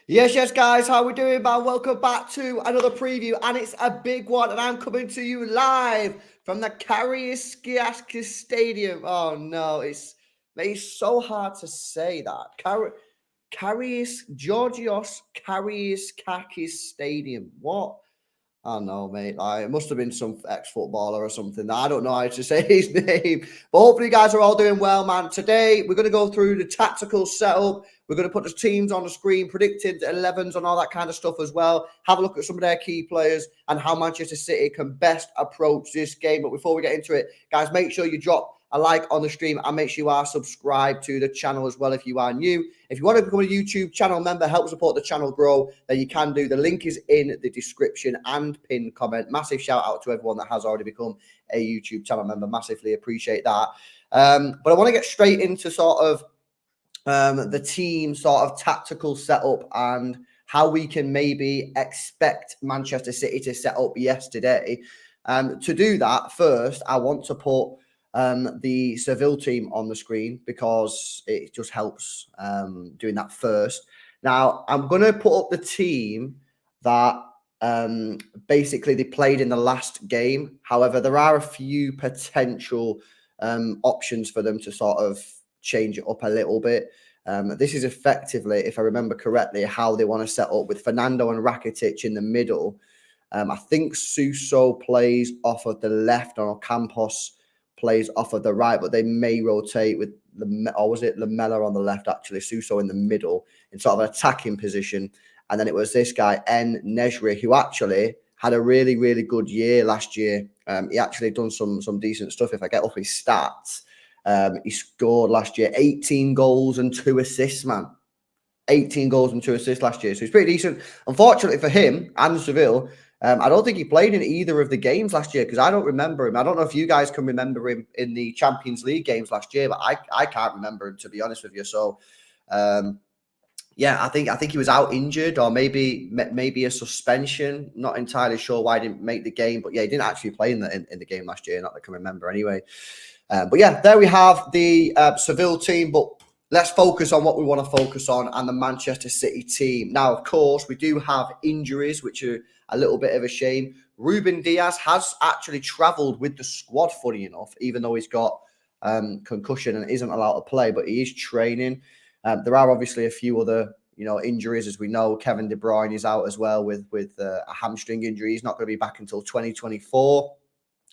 Yes, guys, how we doing, man? Welcome back to another preview, and it's a big one, and I'm coming to you live from the Karaiskakis Stadium. Oh no, it's so hard to say that. Georgios Karaiskakis Stadium. What? I don't know, mate. It must have been some ex-footballer or something. I don't know how to say his name. But hopefully you guys are all doing well, man. Today, we're going to go through the tactical setup. We're going to put the teams on the screen, predicted 11s and all that kind of stuff as well. Have a look at some of their key players and how Manchester City can best approach this game. But before we get into it, guys, make sure you drop a like on the stream and make sure you are subscribed to the channel as well if you are new. If you want to become a YouTube channel member, help support the channel grow, then you can do. The link is in the description and pinned comment. Massive shout out to everyone that has already become a YouTube channel member. Massively appreciate that. But I want to get straight into sort of the team sort of tactical setup and how we can maybe expect Manchester City to set up yesterday. To do that, first, I want to put the Seville team on the screen because it just helps doing that first. Now, I'm going to put up the team that basically they played in the last game. However, there are a few potential options for them to sort of change it up a little bit. This is effectively, if I remember correctly, how they want to set up with Fernando and Rakitic in the middle. I think Suso plays off of the left, or Campos plays off of the right, but they may rotate with Lamella on the left, actually, Suso in the middle in sort of an attacking position. And then it was this guy, Nesri, who actually had a really, really good year last year. He actually done some decent stuff. If I get up his stats, he scored last year 18 goals and 2 assists, man. 18 goals and 2 assists last year. So he's pretty decent. Unfortunately for him and Seville, I don't think he played in either of the games last year because I don't remember him. I don't know if you guys can remember him in the Champions League games last year, but I can't remember him, to be honest with you. So, yeah, I think he was out injured or maybe a suspension. Not entirely sure why he didn't make the game, but yeah, he didn't actually play in the game last year. Not that I can remember anyway. But yeah, there we have the Seville team. But let's focus on what we want to focus on and the Manchester City team. Now, of course, we do have injuries, which are a little bit of a shame. Ruben Diaz has actually travelled with the squad, funny enough, even though he's got concussion and isn't allowed to play, but he is training. There are obviously a few other, injuries, as we know. Kevin De Bruyne is out as well with a hamstring injury. He's not going to be back until 2024,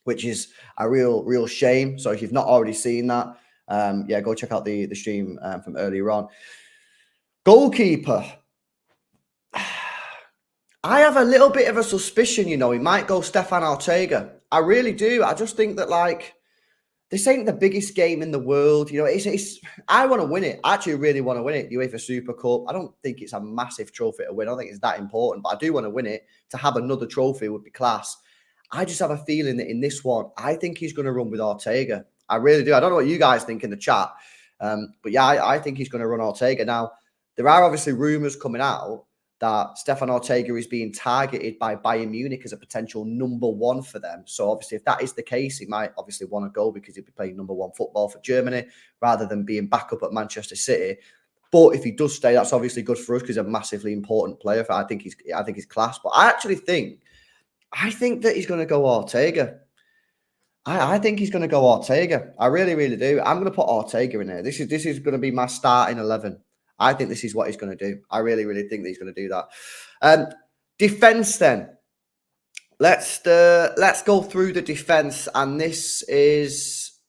which is a real shame. So if you've not already seen that, yeah, go check out the stream from earlier on. Goalkeeper. I have a little bit of a suspicion, he might go Stefan Ortega. I really do. I just think that, this ain't the biggest game in the world. I want to win it. I actually really want to win it, UEFA Super Cup. I don't think it's a massive trophy to win. I don't think it's that important, but I do want to win it. To have another trophy would be class. I just have a feeling that in this one, I think he's going to run with Ortega. I really do. I don't know what you guys think in the chat. But yeah, I think he's going to run Ortega. Now, there are obviously rumours coming out that Stefan Ortega is being targeted by Bayern Munich as a potential number one for them. So obviously, if that is the case, he might obviously want to go because he'll be playing number one football for Germany rather than being back up at Manchester City. But if he does stay, that's obviously good for us because he's a massively important player. I think he's class. But I think that he's going to go Ortega. I think he's going to go Ortega. I really, really do. I'm going to put Ortega in there. This is going to be my starting 11. I think this is what he's going to do. I really, really think that he's going to do that. Defense, then. Let's go through the defense, and this is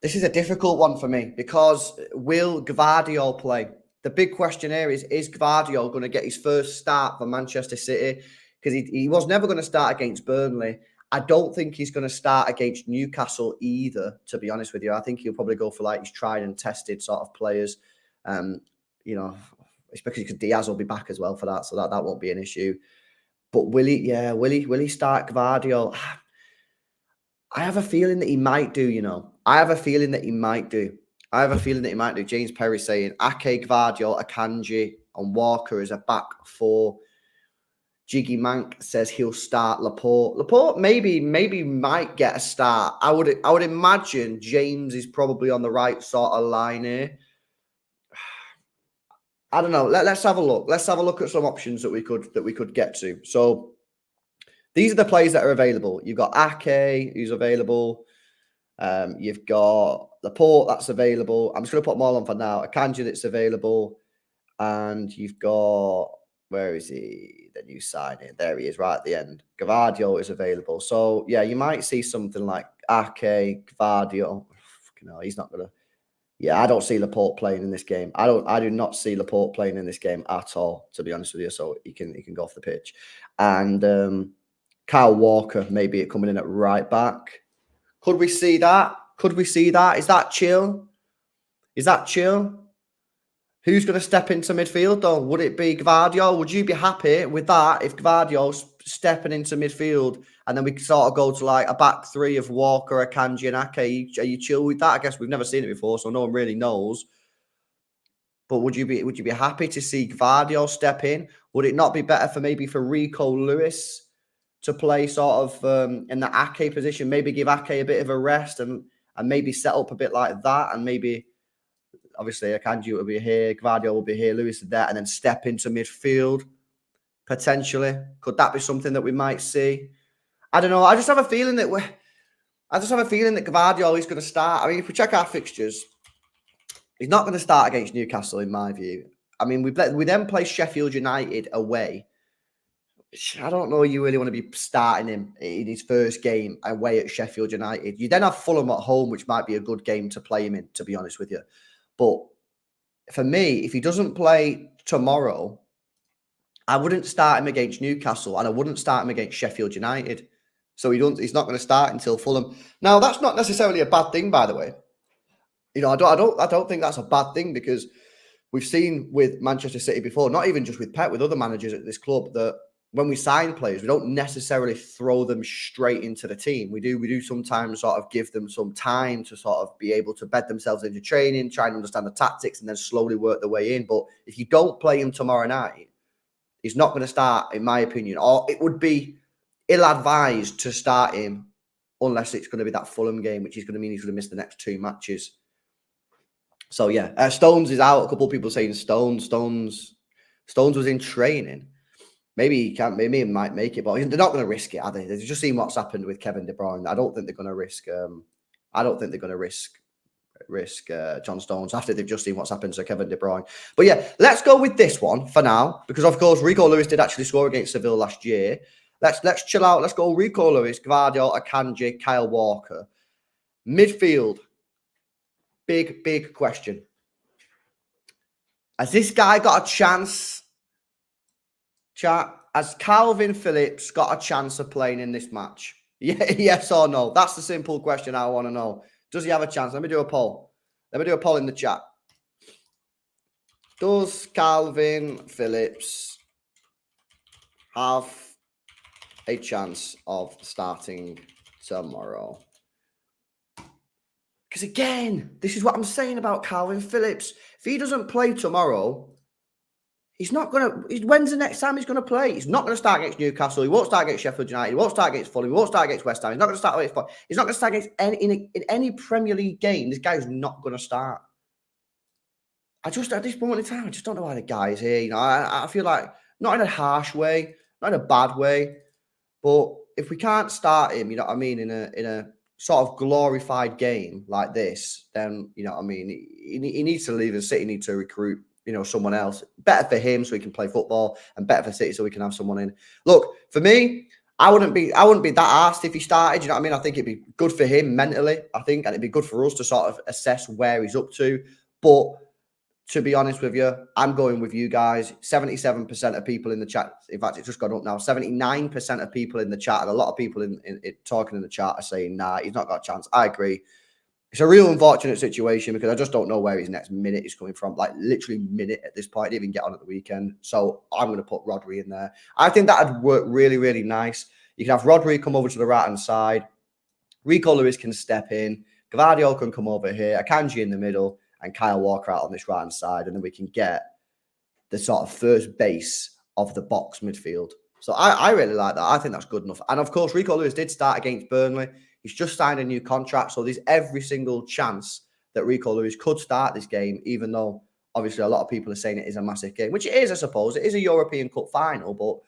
a difficult one for me because will Gvardiol play? The big question here is Gvardiol going to get his first start for Manchester City? Because he was never going to start against Burnley. I don't think he's going to start against Newcastle either, to be honest with you. I think he'll probably go for his tried and tested sort of players. Especially because Diaz will be back as well for that, so that won't be an issue. But will he start Gvardiol? I have a feeling that he might do, I have a feeling that he might do. James Perry saying Ake, Gvardiol, Akanji, and Walker is a back four. Jiggy Mank says he'll start Laporte. Laporte maybe might get a start. I would imagine James is probably on the right sort of line here. I don't know. Let's have a look. Let's have a look at some options that we could get to. So these are the players that are available. You've got Ake, who's available. You've got Laporte, that's available. I'm just going to put them all on for now. Akanji, that's available. And you've got, where is he? The new signing. There he is, right at the end. Gvardio is available. So, yeah, you might see something like Ake, Gvardio. No, he's not going to. Yeah, I don't see Laporte playing in this game. I do not see Laporte playing in this game at all, to be honest with you. So he can go off the pitch. And Kyle Walker maybe coming in at right back. Could we see that? Could we see that? Is that chill? Is that chill? Who's going to step into midfield, though? Would it be Gvardio? Would you be happy with that if Gvardio's stepping into midfield and then we sort of go to like a back three of Walker, Akanji and Ake? Are you chill with that? I guess we've never seen it before, so no one really knows. But would you be happy to see Gvardio step in? Would it not be better for Rico Lewis to play sort of in the Ake position? Maybe give Ake a bit of a rest and maybe set up a bit like that, and maybe obviously Akanji will be here, Gvardio will be here, Lewis is there, and then step into midfield potentially. Could that be something that we might see? I don't know. I just have a feeling that Gvardio is going to start. I mean, if we check our fixtures, he's not going to start against Newcastle, in my view. I mean, we then play Sheffield United away. I don't know you really want to be starting him in his first game away at Sheffield United. You then have Fulham at home, which might be a good game to play him in, to be honest with you. But for me, if he doesn't play tomorrow, I wouldn't start him against Newcastle and I wouldn't start him against Sheffield United. So he's not going to start until Fulham. Now, that's not necessarily a bad thing, by the way. You know, I don't think that's a bad thing, because we've seen with Manchester City before, not even just with Pep, with other managers at this club, that when we sign players, we don't necessarily throw them straight into the team. We do sometimes sort of give them some time to sort of be able to bed themselves into training, try and understand the tactics, and then slowly work their way in. But if you don't play him tomorrow night, he's not going to start, in my opinion. Or it would be ill-advised to start him unless it's going to be that Fulham game, which is going to mean he's going to miss the next 2 matches. So, yeah, Stones is out. A couple of people saying Stones was in training. Maybe he can't. Maybe he might make it, but they're not going to risk it, are they? They've just seen what's happened with Kevin De Bruyne. I don't think they're going to risk. I don't think they're going to risk John Stones after they've just seen what's happened to Kevin De Bruyne. But yeah, let's go with this one for now, because of course Rico Lewis did actually score against Sevilla last year. Let's chill out. Let's go Rico Lewis, Gvardio, Akanji, Kyle Walker. Midfield. Big question. Has this guy got a chance? Chat, has Calvin Phillips got a chance of playing in this match? Yeah, yes or no? That's the simple question I want to know. Does he have a chance? Let me do a poll. Let me do a poll in the chat. Does Calvin Phillips have a chance of starting tomorrow? Because again, this is what I'm saying about Calvin Phillips. If he doesn't play tomorrow, he's not going to. When's the next time he's going to play? He's not going to start against Newcastle. He won't start against Sheffield United. He won't start against Fulham. He won't start against West Ham. He's not going to start against. He's not going to start against in any Premier League game. This guy is not going to start. At this moment in time, I just don't know why the guy is here. You know, I feel like, not in a harsh way, not in a bad way, but if we can't start him, you know what I mean, in a sort of glorified game like this, then, you know what I mean, he needs to leave, and City need to recruit, you know, someone else. Better for him so he can play football, and better for City so we can have someone in. Look, for me, I wouldn't be that arsed if he started, you know what I mean? I think it'd be good for him mentally, I think, and it'd be good for us to sort of assess where he's up to. But to be honest with you, I'm going with you guys. 77% of people in the chat, in fact, it's just gone up now. 79% of people in the chat, and a lot of people in talking in the chat are saying, nah, he's not got a chance. I agree. It's a real unfortunate situation, because I just don't know where his next minute is coming from. Like, literally minute at this point. Didn't even get on at the weekend. So I'm going to put Rodri in there. I think that would work really, really nice. You can have Rodri come over to the right-hand side. Rico Lewis can step in. Gvardio can come over here. Akanji in the middle. And Kyle Walker out on this right-hand side. And then we can get the sort of first base of the box midfield. So I really like that. I think that's good enough. And, of course, Rico Lewis did start against Burnley. He's just signed a new contract. So there's every single chance that Rico Lewis could start this game, even though, obviously a lot of people are saying it is a massive game, which it is, I suppose. It is a European Cup final, but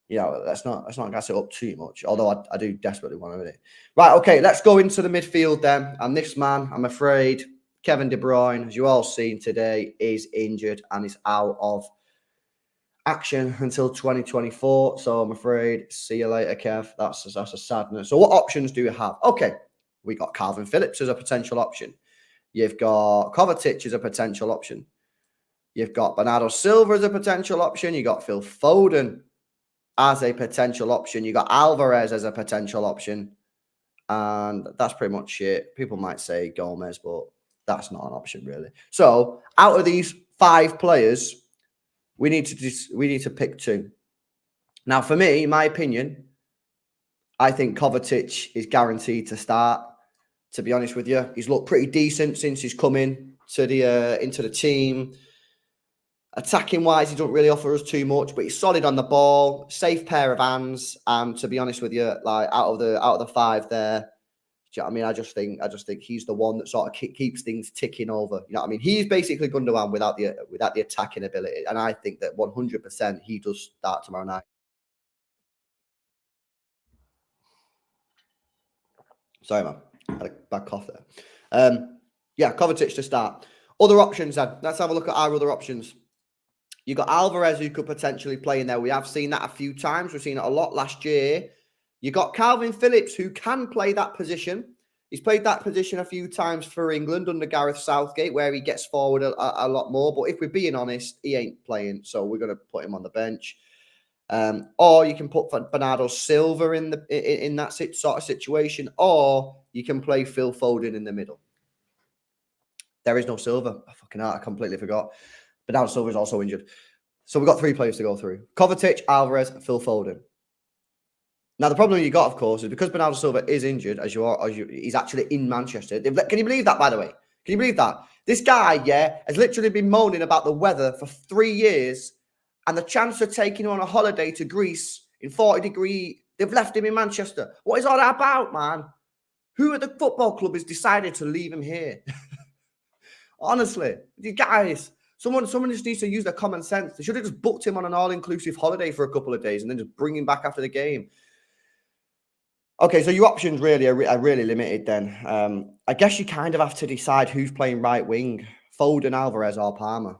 let's not gas it up too much. Although I do desperately want to win it. Right, okay, let's go into the midfield then. And this man, I'm afraid, Kevin De Bruyne, as you all seen today, is injured and is out of action until 2024. So I'm afraid, see you later, Kev. That's a sadness. So what options do we have? Okay, we got Calvin Phillips as a potential option. You've got Kovacic as a potential option. You've got Bernardo Silva as a potential option. You got Phil Foden as a potential option. You got Alvarez as a potential option. And that's pretty much it. People might say Gomez, but that's not an option really. So out of these 5 players, we need to pick 2. Now, for me, in my opinion, I think Kovacic is guaranteed to start. To be honest with you, he's looked pretty decent since he's come in to into the team. Attacking wise, he doesn't really offer us too much, but he's solid on the ball, safe pair of hands. And to be honest with you, like out of the 5 there, do you know what I mean? I just think he's the one that sort of keeps things ticking over. You know what I mean? He's basically Gundogan without the attacking ability, and I think that 100% he does start tomorrow night. Sorry, man, I had a bad cough there. Yeah, Kovacic to start. Other options then. Let's have a look at our other options. You got Alvarez who could potentially play in there. We have seen that a few times. We've seen it a lot last year. You got Calvin Phillips, who can play that position. He's played that position a few times for England under Gareth Southgate, where he gets forward a lot more. But if we're being honest, he ain't playing, so we're going to put him on the bench. Or you can put Bernardo Silva in that sort of situation, or you can play Phil Foden in the middle. There is no Silva. I completely forgot. Bernardo Silva is also injured. So we've got 3 players to go through. Kovacic, Alvarez, and Phil Foden. Now, the problem you got, of course, is because Bernardo Silva is injured, he's actually in Manchester. Can you believe that, by the way? Can you believe that? This guy, has literally been moaning about the weather for 3 years, and the chance of taking him on a holiday to Greece in 40-degree, they've left him in Manchester. What is all that about, man? Who at the football club has decided to leave him here? Honestly, you guys, someone just needs to use their common sense. They should have just booked him on an all-inclusive holiday for a couple of days and then just bring him back after the game. Okay, so your options really are really limited then. I guess you kind of have to decide who's playing right wing, Foden, Alvarez, or Palmer.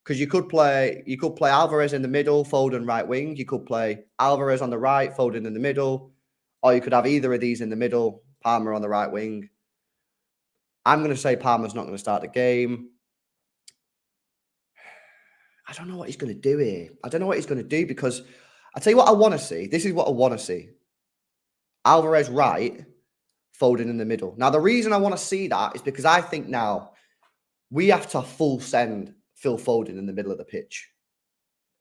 Because you could play Alvarez in the middle, Foden right wing. You could play Alvarez on the right, Foden in the middle. Or you could have either of these in the middle, Palmer on the right wing. I'm going to say Palmer's not going to start the game. I don't know what he's going to do here. I don't know what he's going to do because I tell you what I want to see. This is what I want to see. Alvarez right, Foden in the middle. Now, the reason I want to see that is because I think now we have to full send Phil Foden in the middle of the pitch.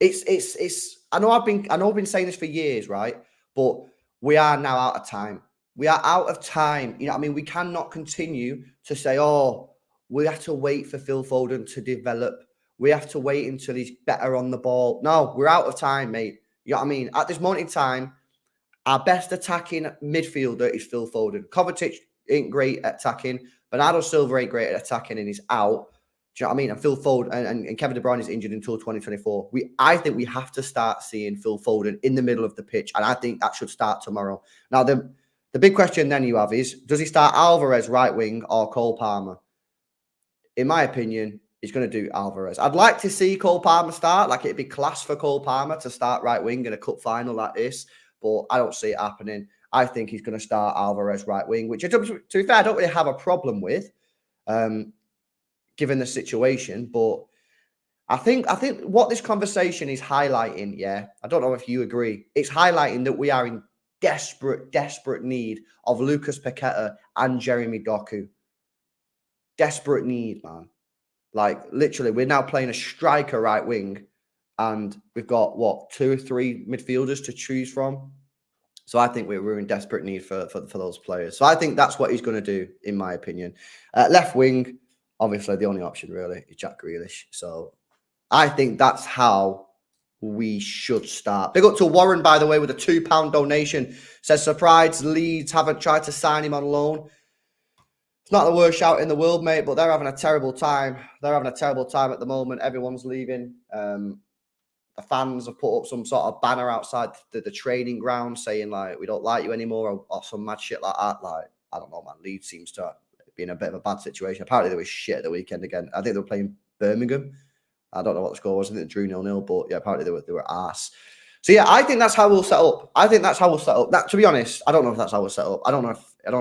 I know I've been saying this for years, right? But we are now out of time. We are out of time. You know what I mean? We cannot continue to say, oh, we have to wait for Phil Foden to develop. We have to wait until he's better on the ball. No, we're out of time, mate. You know what I mean? At this moment in time, our best attacking midfielder is Phil Foden. Kovacic ain't great at attacking. Bernardo Silva ain't great at attacking and he's out. Do you know what I mean? And Phil Foden and Kevin De Bruyne is injured until 2024. I think we have to start seeing Phil Foden in the middle of the pitch. And I think that should start tomorrow. Now, the big question then you have is, does he start Alvarez right wing or Cole Palmer? In my opinion, he's going to do Alvarez. I'd like to see Cole Palmer start. Like, it'd be class for Cole Palmer to start right wing in a cup final like this. But I don't see it happening. I think he's going to start Alvarez right wing, which, to be fair, I don't really have a problem with, given the situation. But I think what this conversation is highlighting, I don't know if you agree, it's highlighting that we are in desperate need of Lucas Paqueta and Jeremy Doku. Desperate need, man. Like, literally, we're now playing a striker right wing, and we've got, 2 or 3 midfielders to choose from. So I think we're in desperate need for those players. So I think that's what he's going to do, in my opinion. Left wing, obviously, the only option, really, is Jack Grealish. So I think that's how we should start. Big up to Warren, by the way, with a £2 donation. Says, surprised Leeds haven't tried to sign him on loan. It's not the worst shout in the world, mate, but they're having a terrible time. They're having a terrible time at the moment. Everyone's leaving. The fans have put up some sort of banner outside the training ground saying, like, we don't like you anymore, or some mad shit like that. Like, I don't know, man. Leeds seems to be in a bit of a bad situation. Apparently, they were shit at the weekend again. I think they were playing Birmingham. I don't know what the score was. I think they drew 0-0, but yeah, apparently they were arse. So yeah, I think that's how we'll set up. I think that's how we'll set up. That, to be honest, I don't know if that's how we'll set up. I don't know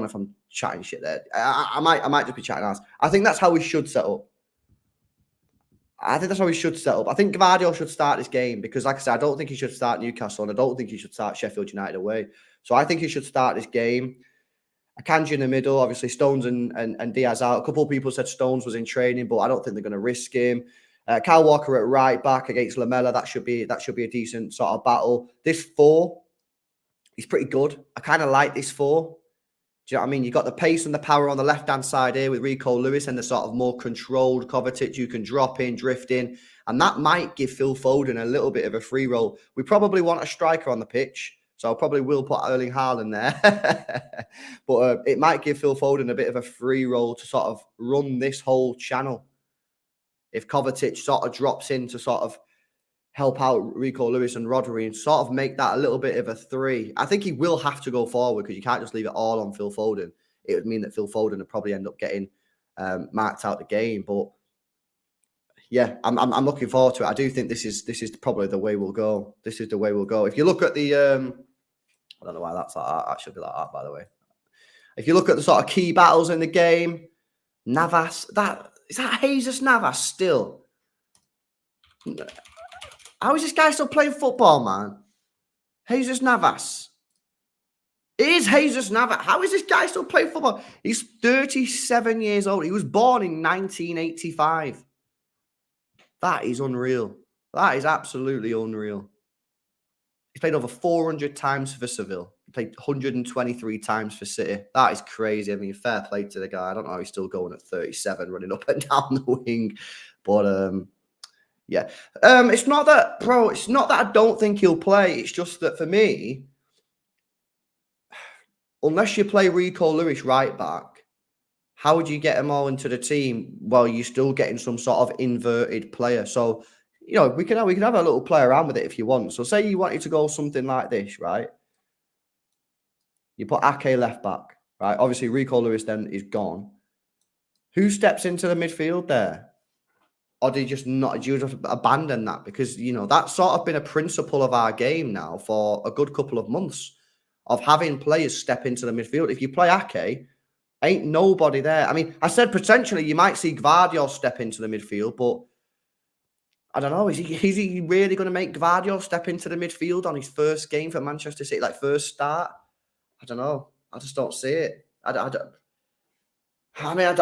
if I'm chatting shit there. I might just be chatting ass. I think that's how we should set up. I think Gvardiol should start this game because, like I said, I don't think he should start Newcastle and I don't think he should start Sheffield United away. So I think he should start this game. Akanji in the middle, obviously Stones and Diaz out. A couple of people said Stones was in training, but I don't think they're going to risk him. Kyle Walker at right back against Lamela. That should be a decent sort of battle. This 4 is pretty good. I kind of like this 4. Do you know what I mean? You've got the pace and the power on the left-hand side here with Rico Lewis and the sort of more controlled Kovacic. You can drop in, drift in, and that might give Phil Foden a little bit of a free roll. We probably want a striker on the pitch, so I probably will put Erling Haaland there. But it might give Phil Foden a bit of a free roll to sort of run this whole channel. If Kovacic sort of drops in to sort of help out Rico Lewis and Rodri and sort of make that a little bit of a 3. I think he will have to go forward because you can't just leave it all on Phil Foden. It would mean that Phil Foden would probably end up getting marked out the game. But yeah, I'm looking forward to it. I do think this is probably the way we'll go. This is the way we'll go. If you look at the, I don't know why that's like that. That should be like that, by the way. If you look at the sort of key battles in the game, Navas, is that Jesus Navas still? How is this guy still playing football, man? Jesus Navas. It is Jesus Navas. How is this guy still playing football? He's 37 years old. He was born in 1985. That is unreal. That is absolutely unreal. He's played over 400 times for Seville. He played 123 times for City. That is crazy. I mean, fair play to the guy. I don't know how he's still going at 37, running up and down the wing. But, yeah. It's not that, bro, it's not that I don't think he'll play. It's just that for me, unless you play Rico Lewis right back, how would you get them all into the team while you're still getting some sort of inverted player? So, you know, we can have a little play around with it if you want. So say you wanted to go something like this, right? You put Ake left back, right? Obviously, Rico Lewis then is gone. Who steps into the midfield there? Or do you just abandon that? Because, you know, that's sort of been a principle of our game now for a good couple of months of having players step into the midfield. If you play Ake, ain't nobody there. I mean, I said potentially you might see Gvardiol step into the midfield, but I don't know. Is he really going to make Gvardiol step into the midfield on his first game for Manchester City, like first start? I don't know. I just don't see it. I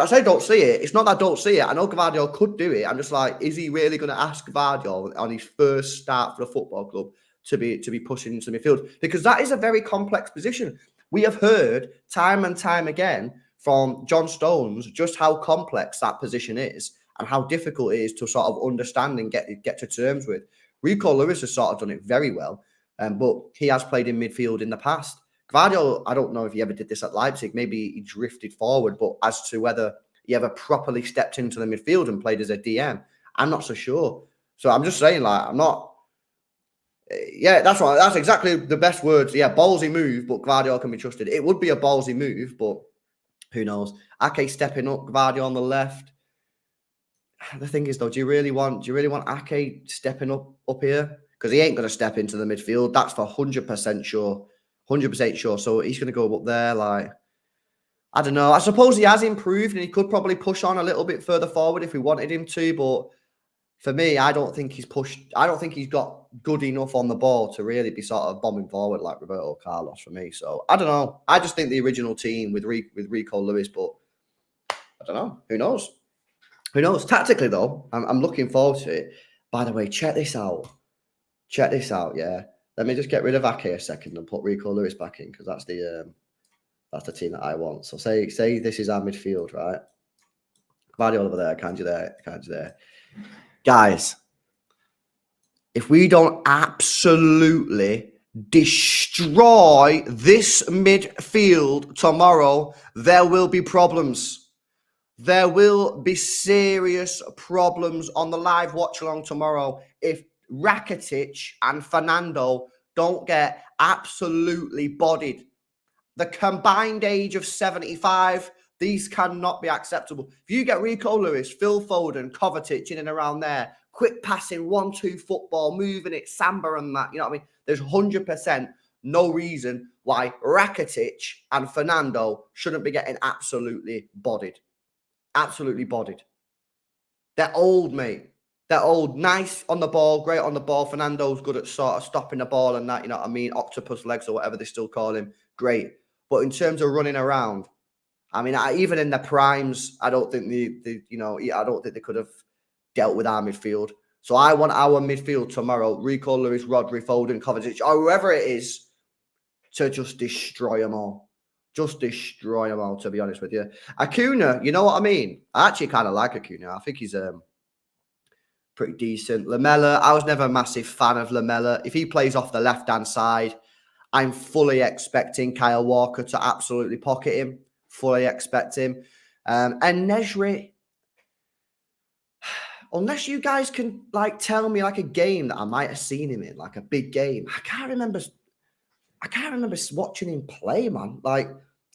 say don't see it. It's not that I don't see it. I know Gvardiol could do it. I'm just like, is he really going to ask Gvardiol on his first start for the football club to be pushing into the midfield? Because that is a very complex position. We have heard time and time again from John Stones just how complex that position is and how difficult it is to sort of understand and get to terms with. Rico Lewis has sort of done it very well, but he has played in midfield in the past. Gvardiol, I don't know if he ever did this at Leipzig. Maybe he drifted forward, but as to whether he ever properly stepped into the midfield and played as a DM, I'm not so sure. So I'm just saying, like, I'm not... Yeah, that's right. That's exactly the best words. Yeah, ballsy move, but Gvardiol can be trusted. It would be a ballsy move, but who knows? Ake stepping up, Gvardiol on the left. The thing is, though, do you really want Ake stepping up here? Because he ain't going to step into the midfield. That's for 100% sure. 100% sure. So he's going to go up there. Like, I don't know. I suppose he has improved and he could probably push on a little bit further forward if we wanted him to. But for me, I don't think he's pushed. I don't think he's got good enough on the ball to really be sort of bombing forward like Roberto Carlos for me. So I don't know. I just think the original team with Rico Lewis, but I don't know. Who knows? Who knows? Tactically, though, I'm looking forward to it. By the way, check this out. Check this out, yeah. Let me just get rid of Ake a second and put Rico Lewis back in because that's the team that I want. So say this is our midfield, right? Gvardiol over there, Akanji there. Guys, if we don't absolutely destroy this midfield tomorrow, there will be problems. There will be serious problems on the live watch along tomorrow if Rakitic and Fernando don't get absolutely bodied. The combined age of 75, these cannot be acceptable. If you get Rico Lewis, Phil Foden, Kovacic in and around there, quick passing, 1-2 football, moving it, Samba and that, you know what I mean? There's 100% no reason why Rakitic and Fernando shouldn't be getting absolutely bodied. Absolutely bodied. They're old, mate. They're old. Nice on the ball, great on the ball. Fernando's good at sort of stopping the ball and that, you know what I mean? Octopus legs or whatever they still call him. Great. But in terms of running around, I mean, even in their primes, I don't think I don't think they could have dealt with our midfield. So I want our midfield tomorrow, Rico Lewis, Rodri, Foden, Kovacic, or whoever it is, to just destroy them all. Just destroy them all, to be honest with you. Acuna, you know what I mean? I actually kind of like Acuna. I think he's pretty decent. Lamella, I was never a massive fan of Lamella. If he plays off the left-hand side, I'm fully expecting Kyle Walker to absolutely pocket him. Fully expect him. And Nesri, unless you guys can tell me a game that I might have seen him in, like a big game. I can't remember watching him play, man.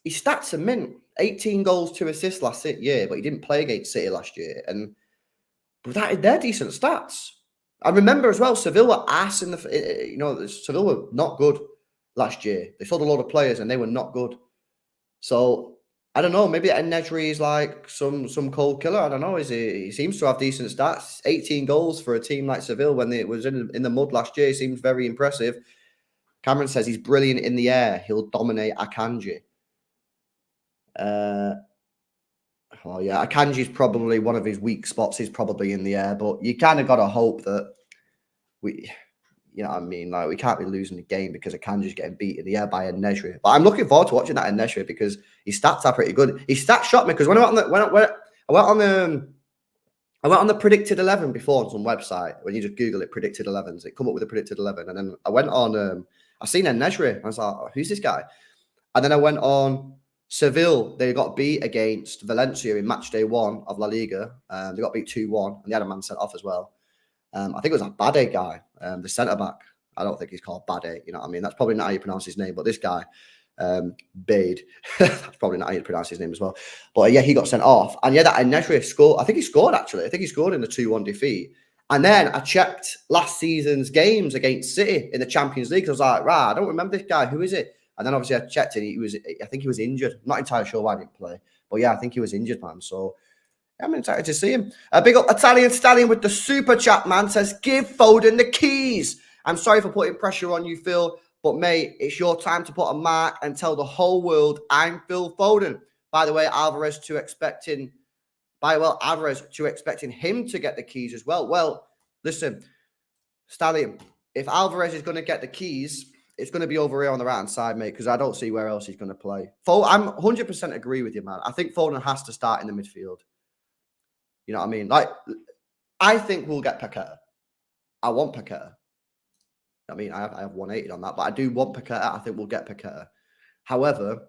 His stats are mint. 18 goals, 2 assists last year, but he didn't play against City last year. But they're decent stats. I remember as well, Sevilla were ass in Sevilla were not good last year. They sold a lot of players and they were not good. So I don't know. Maybe Nesri is like some cold killer. I don't know. He seems to have decent stats. 18 goals for a team like Seville when it was in the mud last year seems very impressive. Cameron says he's brilliant in the air. He'll dominate Akanji. Well, yeah, Akanji's probably one of his weak spots. Is probably in the air, but you kind of got to hope that you know what I mean? We can't be losing the game because Akanji's getting beat in the air by a Nesri. But I'm looking forward to watching that in Nesri because his stats are pretty good. His stats shocked me because when I went on the predicted 11 before on some website. When you just Google it, predicted 11s, it come up with a predicted 11, and then I went on. I seen a Nesri. I was like, oh, who's this guy? And then I went on Seville. They got beat against Valencia in match day 1 of La Liga. They got beat 2-1, and they had a man sent off as well. I think it was a Bade guy, the centre back. I don't think he's called Bade. You know what I mean? That's probably not how you pronounce his name. But this guy, Bade, that's probably not how you pronounce his name as well. But yeah, he got sent off. And yeah, that Nesri scored. I think he scored actually. I think he scored in the 2-1 defeat. And then I checked last season's games against City in the Champions League. I was like, right, I don't remember this guy. Who is it? And then obviously I checked it. I think he was injured. I'm not entirely sure why he didn't play. But yeah, I think he was injured, man. So I'm excited to see him. Big up Italian Stallion with the super chat, man. Says, give Foden the keys. I'm sorry for putting pressure on you, Phil. But, mate, it's your time to put a mark and tell the whole world I'm Phil Foden. By the way, Alvarez to expecting him to get the keys as well. Well, listen, Stallion, if Alvarez is going to get the keys, it's going to be over here on the right-hand side, mate, because I don't see where else he's going to play. I'm 100% agree with you, man. I think Foden has to start in the midfield. You know what I mean? I think we'll get Paqueta. I want Paqueta. I mean, I have 180 on that, but I do want Paqueta. I think we'll get Paqueta. However,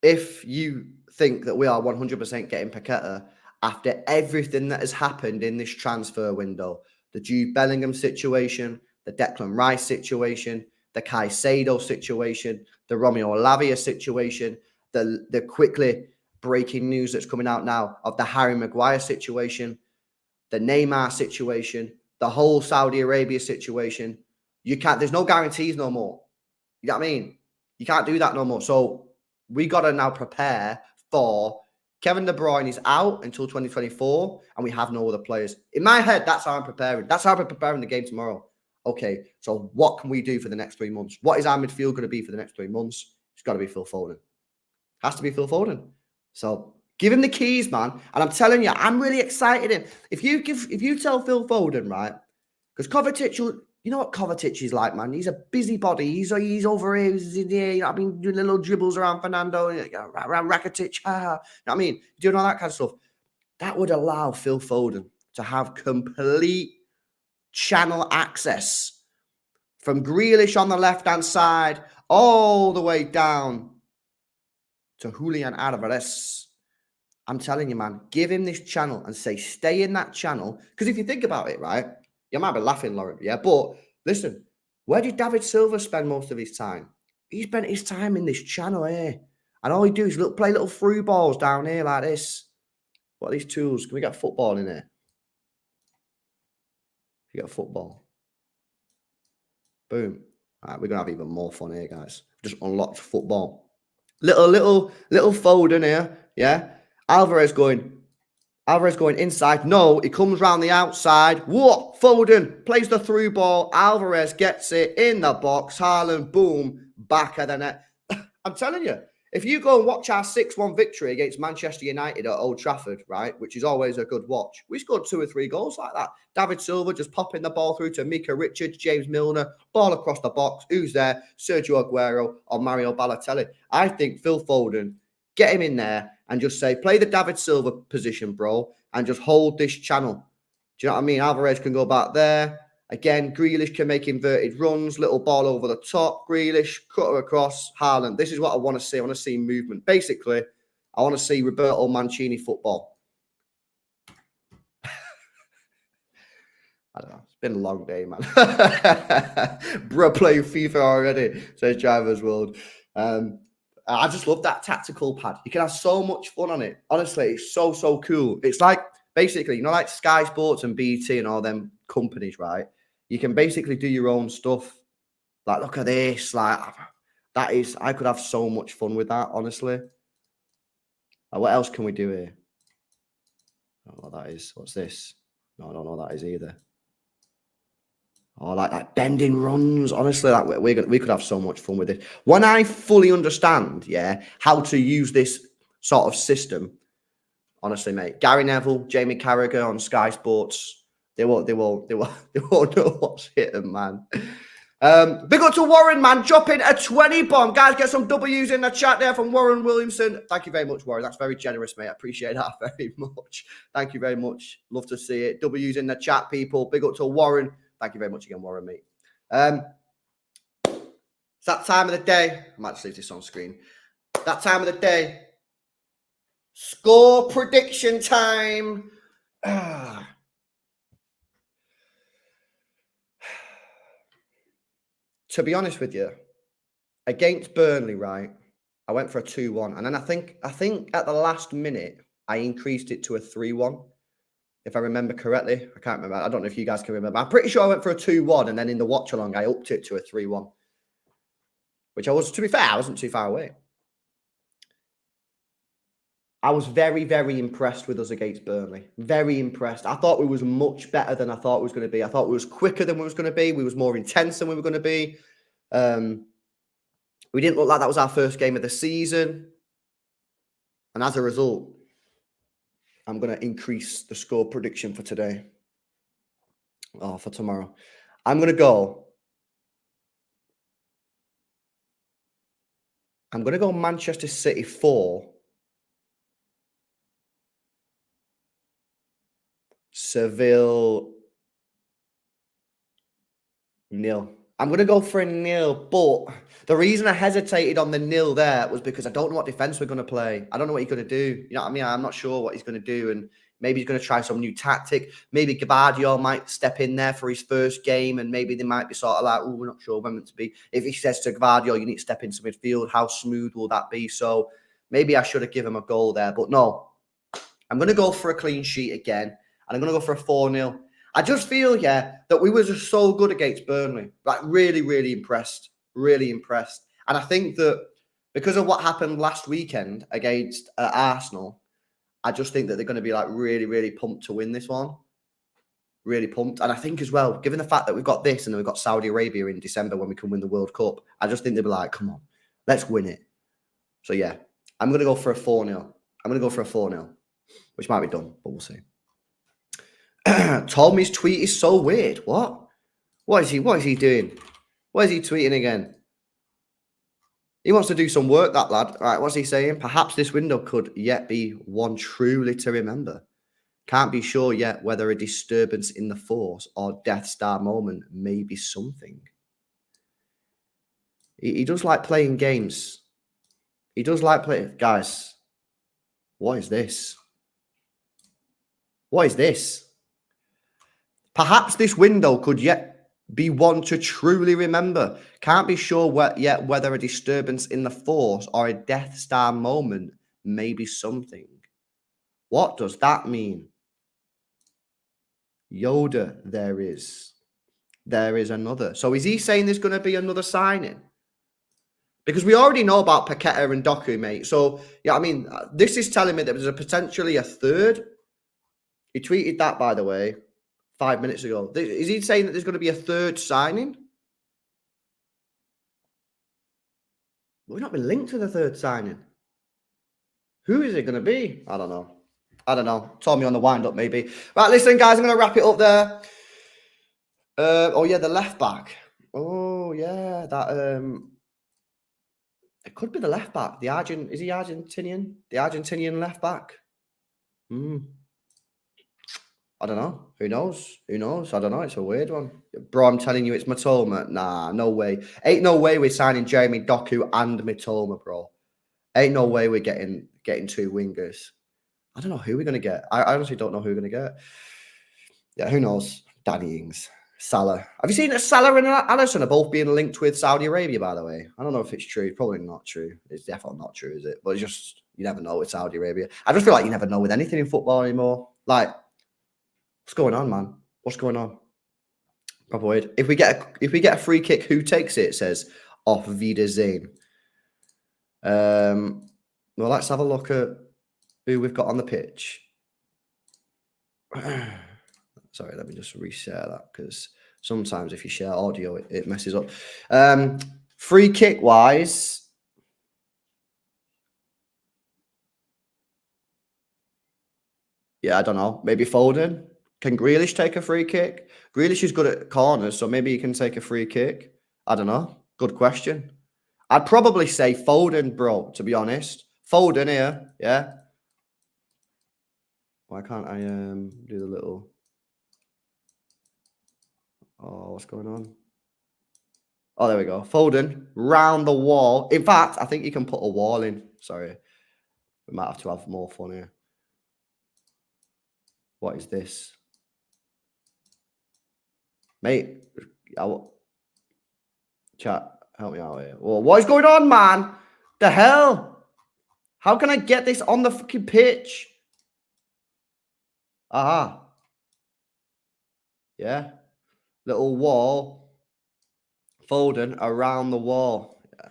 if you think that we are 100% getting Paqueta after everything that has happened in this transfer window, the Jude Bellingham situation, the Declan Rice situation, the Caicedo situation, the Romeo Lavia situation, the quickly breaking news that's coming out now of the Harry Maguire situation, the Neymar situation, the whole Saudi Arabia situation. There's no guarantees no more. You know what I mean? You can't do that no more. So we got to now prepare for Kevin De Bruyne is out until 2024 and we have no other players. In my head, that's how I'm preparing. That's how I'm preparing the game tomorrow. Okay, so what can we do for the next 3 months? What is our midfield going to be for the next 3 months? It's got to be Phil Foden. Has to be Phil Foden. So give him the keys, man. And I'm telling you, I'm really excited. If you tell Phil Foden, right? Because Kovacic, you know what Kovacic is like, man. He's a busybody. He's over here. He's in here. You know what I mean? Doing little dribbles around Fernando, around Rakitic. You know what I mean? Doing all that kind of stuff. That would allow Phil Foden to have complete channel access from Grealish on the left-hand side all the way down to Julian Alvarez I'm telling you, man, give him this channel and say, stay in that channel. Because if you think about it, right, you might be laughing, Lauren, yeah, but listen, where did David Silva spend most of his time? He spent his time in this channel here. And all he do is play little through balls down here like this. What are these tools? Can we get football in here? You get football. Boom. All right, we're going to have even more fun here, guys. Just unlocked football. Little Foden here, yeah? Alvarez going inside. No, he comes round the outside. What? Foden plays the through ball. Alvarez gets it in the box. Haaland, boom, back of the net. I'm telling you, if you go and watch our 6-1 victory against Manchester United at Old Trafford, right, which is always a good watch, we scored 2 or 3 goals like that. David Silva just popping the ball through to Mika Richards, James Milner, ball across the box. Who's there? Sergio Aguero or Mario Balotelli. I think Phil Foden, get him in there and just say, play the David Silva position, bro, and just hold this channel. Do you know what I mean? Alvarez can go back there. Again, Grealish can make inverted runs, little ball over the top. Grealish, cutter across, Haaland. This is what I want to see. I want to see movement. Basically, I want to see Roberto Mancini football. I don't know. It's been a long day, man. Bro, playing FIFA already, says Driver's World. I just love that tactical pad. You can have so much fun on it. Honestly, it's so cool. It's like, basically, you know, like Sky Sports and BT and all them companies, right? You can basically do your own stuff. Like, look at this. Like, that is, I could have so much fun with that, honestly. Like, what else can we do here? I don't know what that is. What's this? No, I don't know what that is either. Oh, like bending runs. Honestly, like we could have so much fun with it. When I fully understand, yeah, how to use this sort of system, honestly, mate. Gary Neville, Jamie Carragher on Sky Sports, they won't know what's hitting, man. Big up to Warren, man. Dropping a 20 bomb. Guys, get some W's in the chat there from Warren Williamson. Thank you very much, Warren. That's very generous, mate. I appreciate that very much. Thank you very much. Love to see it. W's in the chat, people. Big up to Warren. Thank you very much again, Warren, mate. It's that time of the day. I might just leave this on screen. That time of the day. Score prediction time. To be honest with you, against Burnley, right, I went for a 2-1. And then I think at the last minute, I increased it to a 3-1. If I remember correctly. I can't remember. I don't know if you guys can remember. I'm pretty sure I went for a 2-1, and then in the watch-along, I upped it to a 3-1. Which I was, to be fair, I wasn't too far away. I was very, very impressed with us against Burnley. Very impressed. I thought we was much better than I thought we was going to be. I thought we was quicker than we was going to be. We was more intense than we were going to be. We didn't look like that was our first game of the season. And as a result, I'm going to increase the score prediction for today. Oh, for tomorrow. I'm going to go Manchester City 4. Seville 0. I'm going to go for a 0, but the reason I hesitated on the 0 there was because I don't know what defense we're going to play. I don't know what he's going to do. You know what I mean? I'm not sure what he's going to do, and maybe he's going to try some new tactic. Maybe Gabardio might step in there for his first game, and maybe they might be sort of like, oh, we're not sure when it's to be. If he says to Gabardio, you need to step into midfield, how smooth will that be? So maybe I should have given him a goal there, but no. I'm going to go for a clean sheet again, and I'm going to go for a 4-0. I just feel, yeah, that we were just so good against Burnley. Like, really, really impressed. Really impressed. And I think that because of what happened last weekend against Arsenal, I just think that they're going to be, like, really, really pumped to win this one. Really pumped. And I think as well, given the fact that we've got this and then we've got Saudi Arabia in December when we can win the World Cup, I just think they'll be like, come on, let's win it. So, yeah, I'm going to go for a 4-0. I'm going to go for a 4-0, which might be done, but we'll see. Tommy's tweet is so weird. What? What is he doing? What is he tweeting again? He wants to do some work, that lad. All right, what's he saying? Perhaps this window could yet be one truly to remember. Can't be sure yet whether a disturbance in the force or Death Star moment may be something. He does like playing games. He does like playing. Guys, What is this? What is this? Perhaps this window could yet be one to truly remember. Can't be sure yet whether a disturbance in the force or a Death Star moment may be something. What does that mean? Yoda, there is. There is another. So is he saying there's going to be another signing? Because we already know about Paqueta and Doku, mate. So, yeah, I mean, this is telling me that there's potentially a third. He tweeted that, by the way, 5 minutes ago. Is he saying that there's going to be a third signing? We've not been linked to the third signing. Who is it going to be? I don't know. Told me on the wind-up, maybe. Right, listen, guys, I'm going to wrap it up there. Oh, yeah, the left back. Oh, yeah, that... It could be the left back. Is he Argentinian? The Argentinian left back. I don't know. Who knows? I don't know. It's a weird one. Bro, I'm telling you, it's Mitoma. Nah, no way. Ain't no way we're signing Jeremy Doku and Mitoma, bro. Ain't no way we're getting two wingers. I don't know who we're going to get. I honestly don't know who we're going to get. Yeah, who knows? Danny Ings. Salah. Have you seen that Salah and Alisson are both being linked with Saudi Arabia, by the way? I don't know if it's true. Probably not true. It's definitely not true, is it? But it's just, you never know with Saudi Arabia. I just feel like you never know with anything in football anymore. Like, what's going on, man? What's going on? Proper weird. If we get a free kick, who takes it? It says Auf Wiedersehen. Well, let's have a look at who we've got on the pitch. Sorry, let me just reshare that because sometimes if you share audio, it messes up. Free kick wise, yeah, I don't know. Maybe Foden. Can Grealish take a free kick? Grealish is good at corners, so maybe he can take a free kick. I don't know. Good question. I'd probably say Foden, bro, to be honest. Foden here, yeah. Why can't I do the little... Oh, what's going on? Oh, there we go. Foden, round the wall. In fact, I think you can put a wall in. Sorry. We might have to have more fun here. What is this? Mate, chat, help me out here. Whoa, what is going on, man? The hell? How can I get this on the fucking pitch? Aha. Yeah. Little wall. Foden around the wall. Yeah.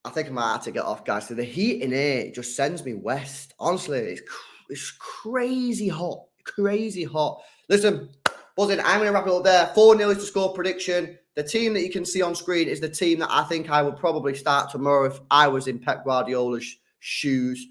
I think I might have to get off, guys. So the heat in here just sends me west. Honestly, it's crazy hot. Crazy hot. Listen, buzzing. I'm going to wrap it up there. 4-0 is the score prediction. The team that you can see on screen is the team that I think I would probably start tomorrow if I was in Pep Guardiola's shoes.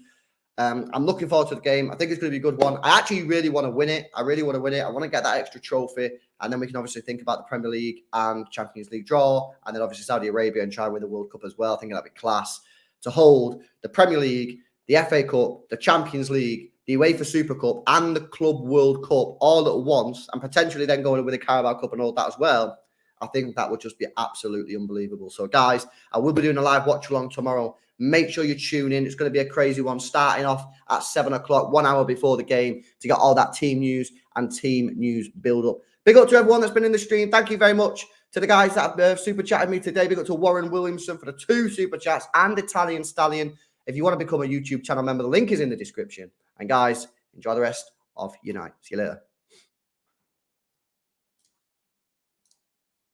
I'm looking forward to the game. I think it's going to be a good one. I actually really want to win it. I want to get that extra trophy. And then we can obviously think about the Premier League and Champions League draw. And then obviously Saudi Arabia and try and win the World Cup as well. I think that'd be class to hold the Premier League, the FA Cup, the Champions League, the UEFA Super Cup, and the Club World Cup all at once. And potentially then going with the Carabao Cup and all that as well. I think that would just be absolutely unbelievable. So, guys, I will be doing a live watch-along tomorrow. Make sure you tune in. It's going to be a crazy one, starting off at 7 o'clock, 1 hour before the game, to get all that team news and team news build-up. Big up to everyone that's been in the stream. Thank you very much to the guys that have super chatted me today. Big up to Warren Williamson for the 2 super chats and Italian Stallion. If you want to become a YouTube channel member, the link is in the description. And, guys, enjoy the rest of your night. See you later.